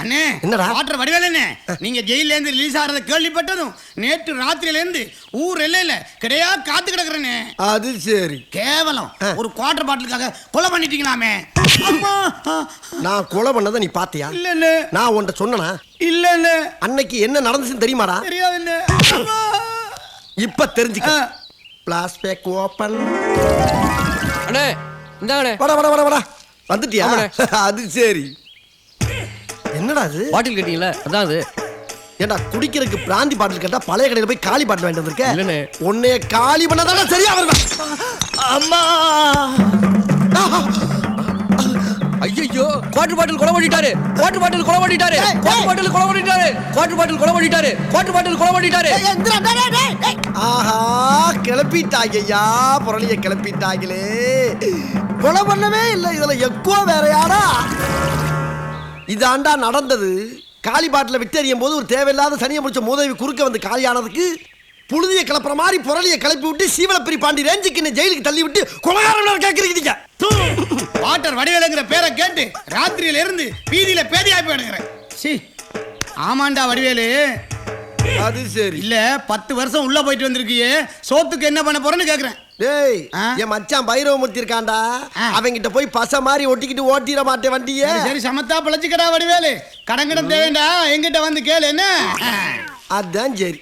அண்ணே என்னடா? வாட்டர் வடிவேலண்ணே, நீங்க ஜெயில இருந்து ரிலீஸ் ஆகிறத கேள்விப்பட்டதும் நேற்று ராத்திரியில இருந்து ஊர் எல்லையில கிடையா காத்து கிடக்குறேனே. அது சரி. கேவலம் ஒரு குவார்டர் பாட்டிலுக்காக கொலை பண்ணிட்டீங்களாமே. அம்மா. நான் கொலை பண்ணதை நீ பாத்தியா? இல்லண்ணே. நான் உன்கிட்ட சொன்னனா? இல்லண்ணே. அன்னைக்கு என்ன நடந்துச்சுன்னு தெரியுமாடா? தெரியாதுண்ணே. அம்மா. இப்ப தெரிஞ்சுக்க. Flashback open. அண்ணே இந்தாங்கண்ணே. வட வட வட வட வந்துட்டியா? ஆமாண்ணே. அது சரி. என்னடா அது? பாட்டில் கேட்டீங்களா? அதான் அது. ஏண்டா குடிக்கிறதுக்கு பிராந்தி பாட்டில் கேட்டா பழைய கடையில போய் காலி பாட்டில் வாங்கிட்டு வந்திருக்க? இல்லண்ணே. உன்னைய காலி பண்ணதானே சரியா வருவேன். அம்மா. ஐயோ குவாட்டர் பாட்டில் கொலை பண்ணிட்டாரு. குவாட்டர் பாட்டில் கொலை பண்ணிட்டாரு. குவாட்டர் பாட்டில் கொலை பண்ணிட்டாரு. குவாட்டர் பாட்டில் கொலை பண்ணிட்டாரு. குவாட்டர் பாட்டில் கொலை பண்ணிட்டாரு. ஆஹா கிளப்பிட்டாங்கய்யா, புரளிய கிளப்பிட்டாங்களே. கொலை பண்ணவே இல்லை, இதுல எக்கோ வேற யாரா? இதாண்டா நடந்தது. காலி பாட்டில விட்டு எறியும் போது ஒரு தேவையில்லாத சனியை முடிச்ச மூதேவி குறுக்க வந்து காலியானதுக்கு புழுதிய கிளப்புற மாதிரி புரளிய கிளப்பி விட்டு சீவலப்பிரி பாண்டி ரேஞ்சுக்கு என்ன ஜெயிலுக்கு தள்ளி விட்டு கொலகாரம் கேட்கறீங்க. வாட்டர் வடிவேலுங்கிற பேரை கேட்டு ராத்திரியில இருந்து வீதியில பேதியாய் போயிடுறேன். சி ஆமாண்டா வடிவேலு. அது சரி. இல்ல 10 வருஷம் உள்ள போயிட்டு வந்திருக்கியே, சோத்துக்கு என்ன பண்ண போறேன்னு கேக்குறேன். டேய், ஆ? என் மச்சான் பைரவமூர்த்தி இருக்கான்டா. ஆ. அவங்கிட்ட போய் பச மாதிரி ஒட்டிக்கிட்டு ஓட்டிட மாட்டேன் வண்டிய. சரி சமத்தா பிழைச்சுக்கடா வடிவேலு. கடங்கிடம் தேவைண்டா எங்கிட்ட வந்து கேளு என்ன. அதான் சரி.